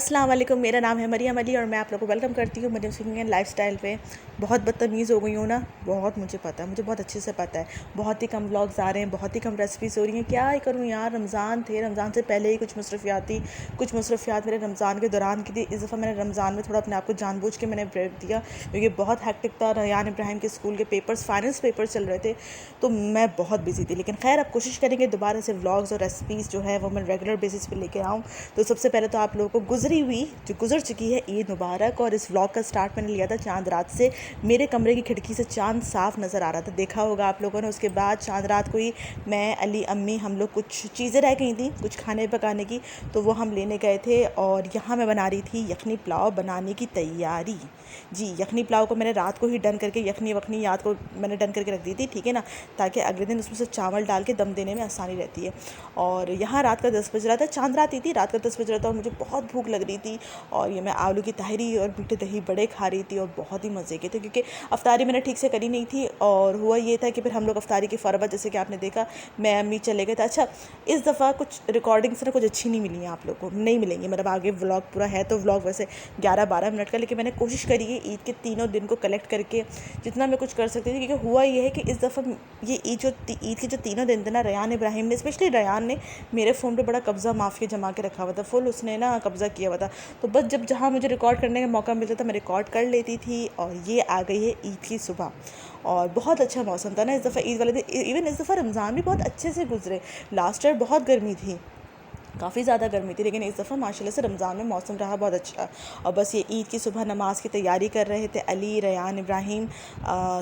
अस्सलाम वालेकुम। मेरा नाम है मरियम अली और मैं आप लोगों को वेलकम करती हूँ मरियम सिंगिंग एंड लाइफस्टाइल पे। बहुत बदतमीज़ हो गई हूँ ना, बहुत मुझे पता है, मुझे बहुत अच्छे से पता है। बहुत ही कम व्लॉग्स आ रहे हैं, बहुत ही कम रेसिपीज़ हो रही हैं। क्या ही करूँ यार, रमज़ान थे, रमज़ान से पहले ही कुछ मसरूफियात मेरे रमज़ान के दौरान की थी। इस दफ़ा मैंने रमज़ान में थोड़ा अपने आप को जानबूझ के मैंने ब्रेक दिया, क्योंकि बहुत हैक्टिक था। रयान इब्राहिम के स्कूल के पेपर्स, फाइनल्स पेपर्स चल रहे थे, तो मैं बहुत बिजी थी। लेकिन खैर, अब कोशिश करेंगे दोबारा से व्लॉग्स और रेसिपीज़ जो है वो मैं रेगुलर बेसिस पे लेके आऊँ। तो सबसे पहले तो आप लोगों को गुजर चुकी है ईद मुबारक। और इस व्लॉग का स्टार्ट मैंने लिया था चांद रात से। मेरे कमरे की खिड़की से चांद साफ नज़र आ रहा था, देखा होगा आप लोगों ने। उसके बाद चांद रात को ही मैं, अली, अम्मी, हम लोग कुछ चीज़ें रह गई थी कुछ खाने पकाने की, तो वो हम लेने गए थे। और यहाँ मैं बना रही थी यखनी पुलाव बनाने की तैयारी। जी, यखनी पुलाव को मैंने रात को ही डन करके, यखनी वखनी याद को मैंने डन करके रख दी थी, ठीक है ना, ताकि अगले दिन उसमें से चावल डाल के दम देने में आसानी रहती है। और यहाँ रात का 10 बज रहा था, चांद रात ही थी, रात का 10 बज रहा था और मुझे बहुत भूख लग रही थी। और ये मैं आलू की तहरी और मीठे दही बड़े खा रही थी और बहुत ही मज़े के थे, क्योंकि अफ्तारी मैंने ठीक से करी नहीं थी। और हुआ ये था कि फिर हम लोग अफ्तारी की फ़ौरन बाद, जैसे कि आपने देखा, मैं अम्मी चले गए थे। अच्छा, इस दफ़ा कुछ रिकॉर्डिंग्स ना कुछ अच्छी नहीं मिली हैं, आप लोग को नहीं मिलेंगी। मतलब आगे व्लॉग पूरा है तो व्लॉग वैसे 11-12 मिनट का, लेकिन मैंने कोशिश करी है ईद के तीनों दिन को कलेक्ट करके जितना मैं कुछ कर सकती थी। क्योंकि हुआ ये है कि इस दफ़ा ये ईद के जो तीनों दिन थे ना, रयान इब्राहिम ने, स्पेशली रयान ने मेरे फ़ोन पे बड़ा कब्ज़ा माफिया जमा के रखा हुआ था, फुल उसने ना कब्ज़ा किया हुआ था। तो बस जब जहाँ मुझे रिकॉर्ड करने का मौका मिलता था मैं रिकॉर्ड कर लेती थी। और ये आ गई है ईद की सुबह, और बहुत अच्छा मौसम था ना इस दफ़ा ईद वाले दिन। इवन इस दफ़ा रमज़ान भी बहुत अच्छे से गुजरे। लास्ट ईयर बहुत गर्मी थी, काफ़ी ज़्यादा गर्मी थी, लेकिन इस दफ़ा माशाल्लाह से रमज़ान में मौसम रहा बहुत अच्छा। और बस ये ईद की सुबह नमाज़ की तैयारी कर रहे थे अली, रयान, इब्राहिम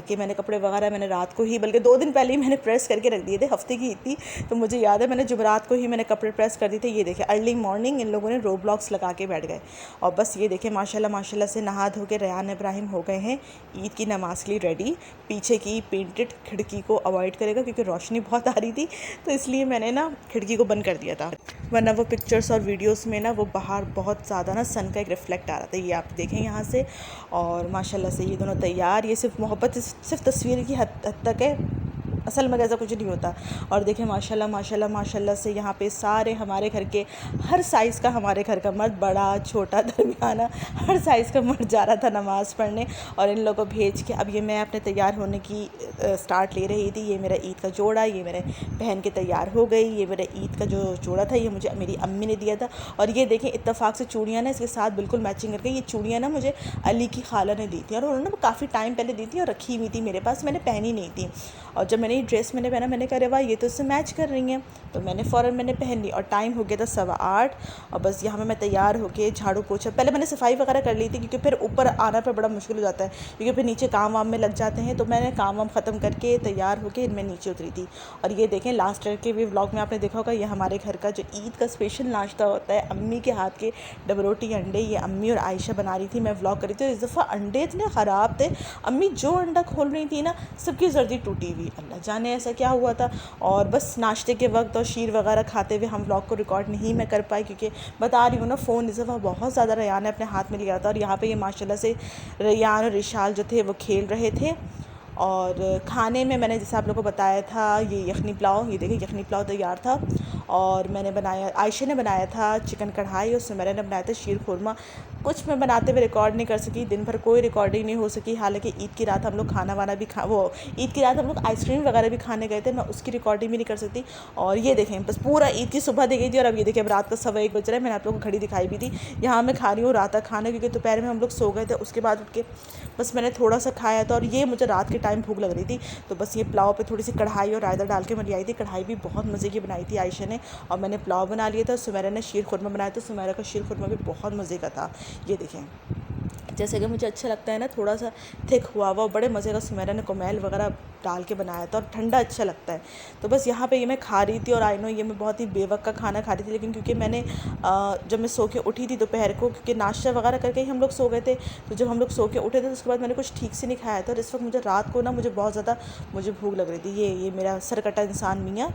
के। मैंने कपड़े वगैरह मैंने रात को ही, बल्कि 2 दिन पहले ही मैंने प्रेस करके रख दिए थे। हफ्ते की ईद थी तो मुझे याद है मैंने जुमेरात को ही मैंने कपड़े प्रेस कर दिए थे। ये देखे अर्ली मॉर्निंग इन लोगों ने रोब्लॉक्स लगा के बैठ गए। और बस ये देखे माशाल्लाह से नहा धो के रयान इब्राहिम हो गए हैं ईद की नमाज़ के लिए रेडी। पीछे की पेंटेड खिड़की को अवॉइड करेगा क्योंकि रोशनी बहुत आ रही थी, तो इसलिए मैंने ना खिड़की को बंद कर दिया था, वरना वो पिक्चर्स और वीडियोस में ना वो बाहर बहुत ज़्यादा ना सन का एक रिफ्लेक्ट आ रहा था। ये आप देखें यहाँ से। और माशाल्लाह से ये दोनों तैयार। ये सिर्फ मोहब्बत सिर्फ तस्वीर की हद तक है, असल में ऐसा कुछ नहीं होता। और देखें माशाल्लाह से यहाँ पे सारे हमारे घर के हर साइज़ का, हमारे घर का मर्द, बड़ा छोटा दरमियाना, हर साइज़ का मर्द जा रहा था नमाज़ पढ़ने। और इन लोगों को भेज के अब ये मैं अपने तैयार होने की स्टार्ट ले रही थी। ये मेरा ईद का जोड़ा, ये मेरे पहन के तैयार हो गई। ये मेरा ईद का जो जोड़ा था ये मुझे मेरी अम्मी ने दिया था। और ये देखें इत्तेफाक से चूड़ियाँ ना इसके साथ बिल्कुल मैचिंग करके, ये चूड़ियाँ ना मुझे अली की खाला ने दी थी, और उन्होंने काफ़ी टाइम पहले दी थी और रखी हुई थी मेरे पास, मैंने पहनी नहीं थी। और जब मैंने ये ड्रेस मैंने पहना, मैंने कहा वाह ये तो इससे मैच कर रही हैं, तो मैंने फ़ौरन मैंने पहन ली। और टाइम हो गया था 8:15। और बस यहाँ पे मैं तैयार होके झाड़ू पोछा, पहले मैंने सफाई वगैरह कर ली थी, क्योंकि फिर ऊपर आना पर बड़ा मुश्किल हो जाता है, क्योंकि फिर नीचे काम वाम में लग जाते हैं। तो मैंने काम वाम ख़त्म करके तैयार होकर इनमें नीचे उतरी थी। और ये देखें लास्ट ईयर के भी व्लॉग में आपने देखा होगा, ये हमारे घर का जो ईद का स्पेशल नाश्ता होता है, अम्मी के हाथ के डबल रोटी अंडे, ये अम्मी और आयशा बना रही थी, मैं व्लॉग कर रही थी। और इस दफ़ा अंडे इतने ख़राब थे, अम्मी जो अंडा खोल रही थी ना सबकी जर्दी टूटी हुई, अल्लाह जाने ऐसा क्या हुआ था। और बस नाश्ते के वक्त और शीर वगैरह खाते हुए हम व्लॉग को रिकॉर्ड नहीं मैं कर पाई, क्योंकि बता रही हूँ ना फ़ोन इस दफ़ा बहुत ज़्यादा रयान ने अपने हाथ में लिया था। और यहाँ पे ये माशाल्लाह से रयान और रिशाल जो थे वो खेल रहे थे। और खाने में मैंने जैसे आप लोगों को बताया था, ये यखनी पुलाव, ये देखिए यखनी पुलाव तैयार था। और मैंने बनाया, आयशा ने बनाया था चिकन कढ़ाई, और सुमेरा ने बनाया था शीर खुरमा। कुछ मैं बनाते हुए रिकॉर्ड नहीं कर सकी, दिन भर कोई रिकॉर्डिंग नहीं हो सकी। हालांकि ईद की रात हम लोग खाना वाना भी ईद की रात हम लोग आइसक्रीम वगैरह भी खाने गए थे, मैं उसकी रिकॉर्डिंग भी नहीं कर सकती। और ये देखें बस पूरा ईद की सुबह दे गई थी। और अब ये देखें अब रात का 1:15 बज रहा है, मैंने आप लोगों को घड़ी दिखाई भी थी। यहाँ मैं खा रही हूँ रात का खाना, क्योंकि दोपहर में हम लोग सो गए थे, उसके बाद उठ के बस मैंने थोड़ा सा खाया था। और ये मुझे रात के टाइम भूख लग रही थी, तो बस ये पुलाव पे थोड़ी सी कढ़ाई और रायता डाल के मैं ले आई थी। कढ़ाई भी बहुत मज़े की बनाई थी आयशा ने, और मैंने पुलाव बना लिया था। सुमेरा ने शीर खुरमा बनाया था, सुमेरा का शीर खुरमा भी बहुत मज़े का था। ये देखें, जैसे कि मुझे अच्छा लगता है ना थोड़ा सा थिक हुआ हुआ, बड़े मज़े का सुमेरा ने कोमेल वगैरह डाल के बनाया था, और ठंडा अच्छा लगता है। तो बस यहाँ पे ये मैं खा रही थी। और आई नो ये मैं बहुत ही बेवक्त का खाना खा रही थी, लेकिन क्योंकि मैंने जब मैं सो के उठी थी दोपहर को, क्योंकि नाश्ता वगैरह करके ही हम लोग सो गए थे, तो जब हम लोग सो के उठे थे तो उसके बाद मैंने कुछ ठीक से नहीं खाया था। और इस वक्त मुझे रात को ना मुझे बहुत ज़्यादा भूख लग रही थी। ये मेरा सरकटा इंसान मियाँ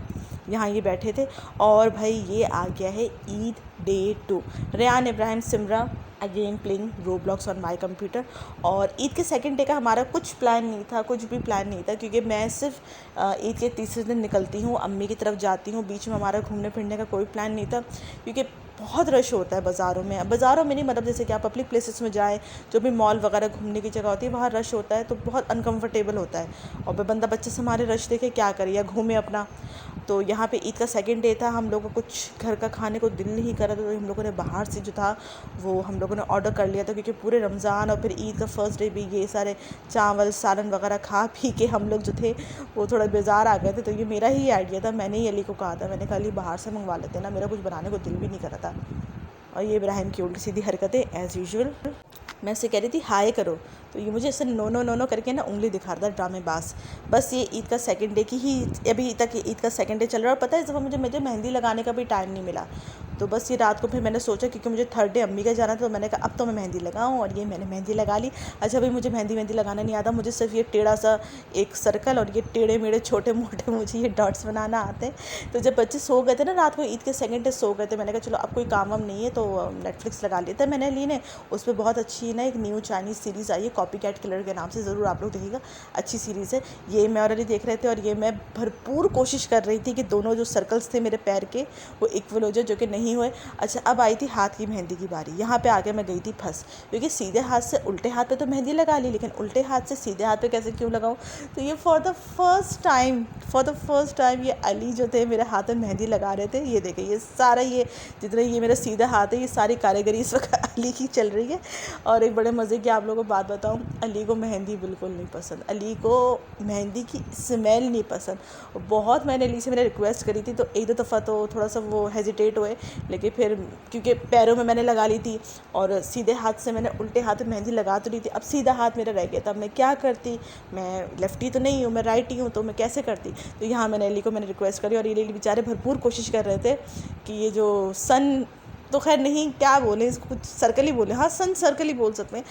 यहाँ ये बैठे थे। और भाई ये आ गया है Eid day 2, Rayan Ibrahim Simra again playing Roblox on my computer. और ईद के सेकंड डे का हमारा कुछ प्लान नहीं था, कुछ भी प्लान नहीं था, क्योंकि मैं सिर्फ ईद के तीसरे दिन निकलती हूँ, अम्मी की तरफ जाती हूँ, बीच में हमारा घूमने फिरने का कोई प्लान नहीं था। क्योंकि बहुत रश होता है बाज़ारों में नहीं, मतलब जैसे कि आप पब्लिक प्लेसेस में जाएँ, जो भी मॉल वगैरह घूमने की जगह होती है वहाँ रश होता है तो बहुत अनकंफर्टेबल होता है। और बंदा बच्चे से हमारे रश देखे क्या करे या घूमे अपना। तो यहाँ पे ईद का सेकंड डे था, हम लोगों को कुछ घर का खाने को दिल नहीं कर रहा था, तो हम लोगों ने बाहर से जो था वो हम लोगों ने ऑर्डर कर लिया था, क्योंकि पूरे रमज़ान और फिर ईद का फर्स्ट डे भी ये सारे चावल सालन वगैरह खा पी के हम लोग जो थे वो थोड़ा बेजार आ गए थे। तो ये मेरा ही आइडिया था, मैंने ही अली को कहा था, मैंने कहा अली बाहर से मंगवा लेते ना, मेरा कुछ बनाने को दिल भी नहीं कर रहा था। और ये इब्राहिम की उल्टी सीधी हरकतें एज़ यूजुअल। मैं इससे कह रही थी हाय करो, तो ये मुझे ऐसे नो नो नो नो करके ना उंगली दिखा रहा था, ड्रामेबाज। बस ये ईद का सेकंड डे की ही, अभी तक ईद का सेकंड डे चल रहा है। और पता है इस दफ़ा मुझे मेहंदी लगाने का भी टाइम नहीं मिला। तो बस ये रात को फिर मैंने सोचा, क्योंकि मुझे थर्ड डे अम्मी का जाना था, तो मैंने कहा अब तो मैं मेहंदी लगाऊं, और ये मैंने मेहंदी लगा ली। अच्छा भाई मुझे मेहंदी लगाना नहीं आता, मुझे सिर्फ ये टेढ़ा सा एक सर्कल और ये टेढ़े मेढ़े छोटे मोटे मुझे ये डॉट्स बनाना आते हैं। तो जब बच्चे सो गए थे ना रात को, ईद के सेकंड डे सो गए थे, मैंने कहा चलो अब कोई काम वाम नहीं है तो नेटफ्लिक्स लगा लेते हैं। मैंने ली ने उस पर बहुत अच्छी ना एक न्यू चाइनीज़ सीरीज़ आई है, कॉपी कैट किलर के नाम से, ज़रूर आप लोग देखिएगा, अच्छी सीरीज़ है। ये मैं और अली देख रहे थे, और ये मैं भरपूर कोशिश कर रही थी कि दोनों जो सर्कल्स थे मेरे पैर के वो इक्वल हो जाए, जो कि नहीं हुए। अच्छा अब आई थी हाथ की मेहंदी की बारी, यहाँ पे आके मैं गई थी फंस, क्योंकि सीधे हाथ से उल्टे हाथ पे तो मेहंदी लगा ली, लेकिन उल्टे हाथ से सीधे हाथ पे कैसे क्यों लगाऊँ। तो ये फॉर द फर्स्ट टाइम ये अली जो थे मेरे हाथ में मेहंदी लगा रहे थे। ये देखे ये सारा ये जितना ये मेरा सीधा हाथ है, ये सारी कारीगरी इस वक्त अली की चल रही है। और एक बड़े मज़े की आप लोगों को बात बताऊँ, अली को मेहंदी बिल्कुल नहीं पसंद, अली को मेहंदी की स्मेल नहीं पसंद। बहुत मैंने अली से मैंने रिक्वेस्ट करी थी, तो एक दो दफ़ा तो थोड़ा सा वो हेजिटेट हुए, लेकिन फिर क्योंकि पैरों में मैंने लगा ली थी और सीधे हाथ से मैंने उल्टे हाथ में मेहंदी लगा तो ली थी, अब सीधा हाथ मेरा रह गया था, अब मैं क्या करती, मैं लेफ्टी तो नहीं हूँ, मैं राइटी हूँ, तो मैं कैसे करती। तो यहाँ मैंने अली को मैंने रिक्वेस्ट करी, और ये अली बेचारे भरपूर कोशिश कर रहे थे कि ये जो सन तो खैर नहीं क्या बोले इसको, कुछ सर्कल ही बोले, हाँ सन सर्कल ही बोल सकते हैं।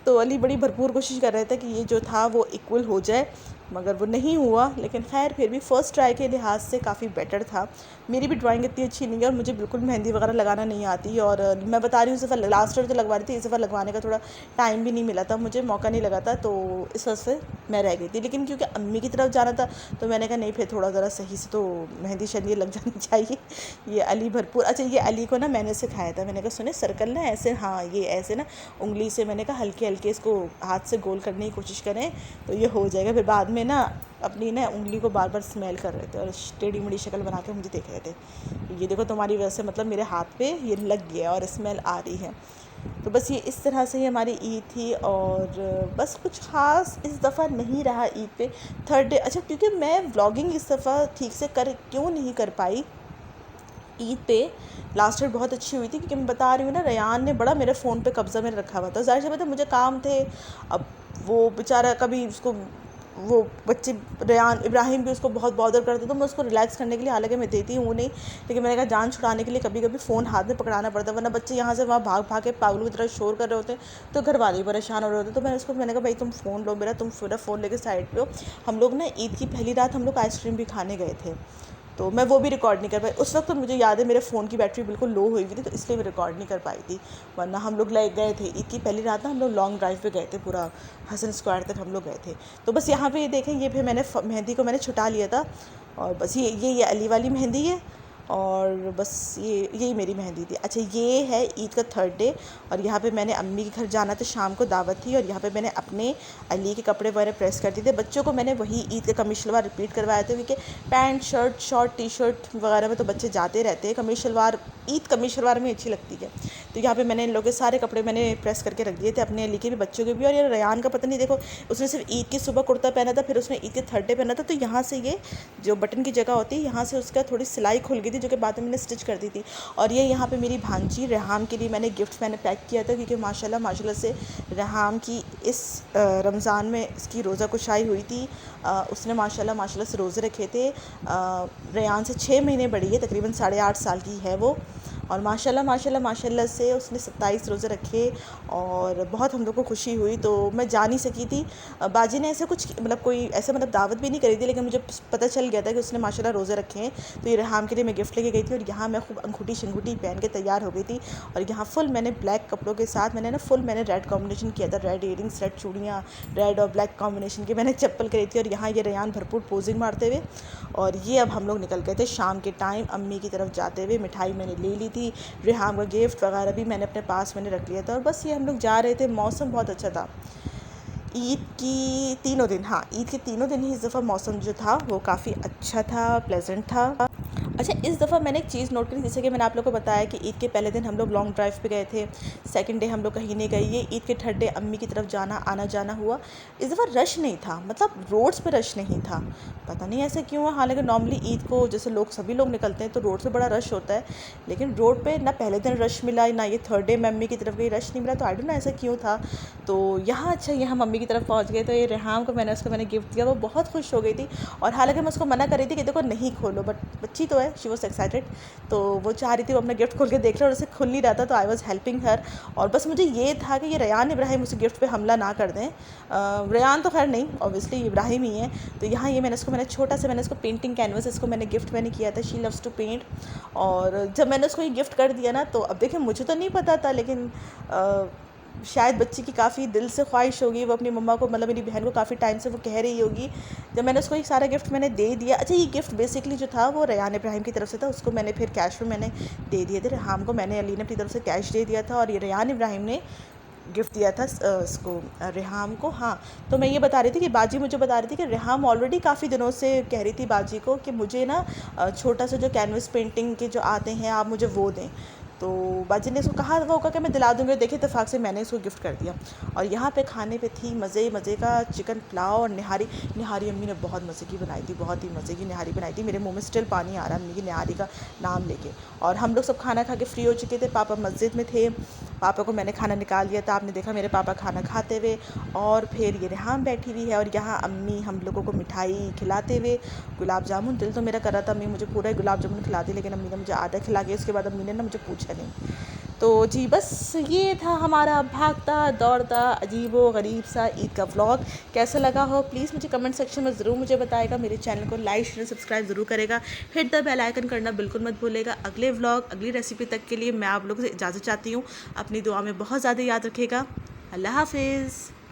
तो अली बड़ी भरपूर कोशिश कर रहे थे कि ये जो था वो इक्वल हो जाए, मगर वो नहीं हुआ। लेकिन खैर फिर भी फ़र्स्ट ट्राई के लिहाज से काफ़ी बेटर था। मेरी भी ड्राइंग इतनी अच्छी नहीं है, और मुझे बिल्कुल मेहंदी वगैरह लगाना नहीं आती। और मैं बता रही हूँ इस दफ़ा लास्ट ईयर तो लगवा रही थी, इस दफ़ा लगवाने का थोड़ा टाइम भी नहीं मिला था, मुझे मौका नहीं लगा था, तो इस वजह से मैं रह गई थी। लेकिन क्योंकि अम्मी की तरफ जाना था तो मैंने कहा नहीं फिर थोड़ा ज़रा सही से तो मेहंदी शहंदी लग जानी चाहिए। ये अली भरपूर, अच्छा ये अली को ना मैंने सिखाया था, मैंने कहा सुने सर्कल ना ऐसे, हाँ ये ऐसे ना उंगली से, मैंने कहा हल्के हल्के इसको हाथ से गोल करने की कोशिश करें तो ये हो जाएगा। फिर बाद में ना अपनी ना उंगली को बार बार स्मेल कर रहे थे और टेढ़ी मेढ़ी शक्ल बना के मुझे देख रहे थे, ये देखो तुम्हारी वजह से मतलब मेरे हाथ पे ये लग गया और स्मेल आ रही है। तो बस ये इस तरह से ही हमारी ईद थी, और बस कुछ ख़ास इस दफ़ा नहीं रहा ईद पे थर्ड डे। अच्छा क्योंकि मैं व्लॉगिंग इस दफ़ा ठीक से क्यों नहीं कर पाई ईद पे, लास्ट ईयर बहुत अच्छी हुई थी, क्योंकि मैं बता रही हूँ ना रेयान ने बड़ा मेरे फ़ोन पे कब्ज़ा में रखा हुआ था। ज़ाहिर सी बात है मुझे काम थे, अब वो बेचारा कभी उसको वो बच्चे रेयान इब्राहिम भी उसको बहुत बॉदर करते, तो मैं उसको रिलैक्स करने के लिए, हालांकि मैं देती हूँ नहीं, लेकिन मैंने कहा जान छुड़ाने के लिए कभी कभी फ़ोन हाथ में पकड़ाना पड़ता है, वरना बच्चे यहाँ से वहाँ भाग भाग के पागलों की तरह शोर कर रहे होते हैं, तो घर वाले परेशान हो रहे होते हैं। तो मैंने कहा भाई तुम फ़ोन लो मेरा, तुम पूरा फ़ोन लेके साइड पे हो। हम लोग ना ईद की पहली रात हम लोग आइसक्रीम भी खाने गए थे, तो मैं वो भी रिकॉर्ड नहीं कर पाई उस वक्त। तो मुझे याद है मेरे फ़ोन की बैटरी बिल्कुल लो हुई हुई थी, तो इसलिए मैं रिकॉर्ड नहीं कर पाई थी, वरना हम लोग गए थे ईद की पहली रात ना, हम लोग लॉन्ग ड्राइव पे गए थे, पूरा हसन स्क्वायर तक हम लोग गए थे। तो बस यहाँ पे ये देखें, ये फिर मैंने मेहंदी को मैंने छुटा लिया था, और बस ये अली वाली मेहंदी है, और बस यही मेरी मेहंदी थी। अच्छा ये है ईद का थर्ड डे, और यहाँ पे मैंने अम्मी के घर जाना था, शाम को दावत थी, और यहाँ पे मैंने अपने अली के कपड़े वगैरह प्रेस कर दिए थे। बच्चों को मैंने वही ईद का कमीज शलवार रिपीट करवाया था, क्योंकि pant shirt short T shirt वगैरह में तो बच्चे जाते रहते हैं, कमीज शलवार ईद कमीज शलवार में अच्छी लगती है। तो यहाँ पे मैंने इन लोगों के सारे कपड़े मैंने प्रेस करके रख दिए थे, अपने अली के भी बच्चों के भी। और ये रेयान का पता नहीं, देखो उसने सिर्फ ईद की सुबह कुर्ता पहना था, फिर उसने ईद के थर्ड डे पहना था, तो यहाँ से ये जो बटन की जगह होती है यहाँ से उसका थोड़ी सिलाई खुल गई थी, जो कि बाद में मैंने स्टिच कर दी थी। और ये यहाँ पे मेरी भांजी रेहाम के लिए मैंने गिफ्ट मैंने पैक किया था, क्योंकि माशाल्लाह से रेहाम की इस रमज़ान में इसकी रोज़ा कुशाई हुई थी। उसने माशाल्लाह से रोज़े रखे थे। रेयान से 6 महीने बड़ी है, तकरीबन 8.5 साल की है वो, और माशाल्लाह से उसने 27 रोज़े रखे, और बहुत हम लोग को खुशी हुई। तो मैं जा नहीं सकी थी, बाजी ने ऐसे कुछ मतलब कोई ऐसे मतलब दावत भी नहीं करी थी, लेकिन मुझे पता चल गया था कि उसने माशाल्लाह रोज़े रखे हैं। तो ये रेहाम के लिए मैं गिफ्ट लेके गई थी, और यहाँ मैं खूब अंगूठी शंगूठी पहन के तैयार हो गई थी, और यहाँ फुल मैंने ब्लैक कपड़ों के साथ मैंने रेड कॉम्बिनेशन किया था, रेड इयरिंग्स रेड चूड़ियाँ रेड और ब्लैक कॉम्बिनेशन की मैंने चप्पल करी थी। और यहाँ ये रेयान भरपूर पोजिंग मारते हुए, और ये अब हम लोग निकल गए थे शाम के टाइम अम्मी की तरफ जाते हुए। मिठाई मैंने ले ली थी, रेहाम का गिफ्ट वगैरह भी मैंने अपने पास मैंने रख लिया था। और बस ये हम लोग जा रहे थे, मौसम बहुत अच्छा था। ईद की तीनों दिन, हाँ ईद के तीनों दिन ही इस दफ़ा मौसम जो था वो काफ़ी अच्छा था, प्लेजेंट था। अच्छा, इस दफ़ा मैंने एक चीज़ नोट करी, जैसे कि मैंने आप लोगों को बताया कि ईद के पहले दिन हम लोग लॉन्ग ड्राइव पे गए थे, सेकंड डे हम लोग कहीं नहीं गए। ये ईद के थर्ड डे अम्मी की तरफ जाना आना जाना हुआ। इस दफ़ा रश नहीं था, मतलब रोड्स पे रश नहीं था, पता नहीं ऐसा क्यों है। हालांकि नॉर्मली ईद को जैसे लोग सभी लोग निकलते हैं तो रोड पे बड़ा रश होता है, लेकिन रोड पे ना पहले दिन रश मिला, ना ये थर्ड डे में अम्मी की तरफ गई रश नहीं मिला। तो आई डोंट नो ऐसा क्यों था। तो यहाँ अच्छा यहाँ मम्मी की तरफ पहुँच गए। तो ये रेहाम को मैंने गिफ्ट दिया, वो बहुत खुश हो गई थी। और हालांकि मैं उसको मना कर रही थी कि देखो नहीं खोलो, बट बच्ची तो है, शी वॉज एक्साइटेड, तो वो चाह रही थी वो अपना गिफ्ट खोल के देख रहे और उसे खुल नहीं रहा था। तो आई वॉज हेल्पिंग हर। और बस मुझे ये था कि ये रेयान इब्राहिम उस गिफ्ट पे हमला ना कर दें। रेयान तो खैर नहीं, ऑब्वियसली इब्राहिम ही है। तो यहाँ ये मैंने छोटा सा इसको पेंटिंग कैनवस इसको मैंने गिफ्ट किया था। She loves to paint. और जब मैंने उसको ये गिफ्ट कर दिया ना, तो अब देखिए मुझे तो नहीं पता था, लेकिन शायद बच्ची की काफ़ी दिल से ख्वाहिश होगी, वो अपनी मम्मा को, मतलब मेरी बहन को काफ़ी टाइम से वो कह रही होगी। जब मैंने उसको ये सारा गिफ्ट मैंने दे दिया। अच्छा, ये गिफ्ट बेसिकली जो था वो रेयान इब्राहिम की तरफ से था, उसको मैंने फिर कैश में मैंने दे दिए थे। रेहाम को मैंने अली ने अपनी तरफ से कैश दे दिया था, और ये रेयान इब्राहिम ने गिफ्ट दिया था इसको, रेहाम को। हाँ, तो मैं ये बता रही थी कि बाजी मुझे बता रही थी कि रेहाम ऑलरेडी काफ़ी दिनों से कह रही थी बाजी को कि मुझे ना छोटा सा जो कैनवस पेंटिंग के जो आते हैं आप मुझे वो दें। तो बाजी ने इसको कहा वो होगा कि मैं दिला दूँगी। देखिए इत्तेफाक से मैंने इसको गिफ्ट कर दिया। और यहाँ पे खाने पे थी मज़े मज़े का चिकन पुलाव और निहारी। निहारी अम्मी ने बहुत मज़े की बनाई थी, बहुत ही मज़े की निहारी बनाई थी। मेरे मुंह में स्टिल पानी आ रहा है अम्मी की निहारी का नाम लेके। और हम लोग सब खाना खा के फ्री हो चुके थे, पापा मस्जिद में थे, पापा को मैंने खाना निकाल दिया था। आपने देखा मेरे पापा खाना खाते हुए। और फिर ये रेहाम बैठी हुई है, और यहाँ अम्मी हम लोगों को मिठाई खिलाते हुए। गुलाब जामुन, दिल तो मेरा कर रहा था अम्मी मुझे पूरा ही गुलाब जामुन खिला दी, लेकिन अम्मी ने मुझे आधा खिला के उसके बाद अम्मी ने ना मुझे पूछा नहीं। तो जी बस ये था हमारा भागता दौड़ता अजीब व गरीब सा ईद का व्लॉग। कैसा लगा हो प्लीज़ मुझे कमेंट सेक्शन में ज़रूर मुझे बताएगा। मेरे चैनल को लाइक शेयर सब्सक्राइब ज़रूर करेगा। हिट द बेल आइकन करना बिल्कुल मत भूलेगा। अगले व्लॉग अगली रेसिपी तक के लिए मैं आप लोगों से इजाज़त चाहती हूँ। अपनी दुआ में बहुत ज़्यादा याद रखेगा। अल्लाह हाफिज़।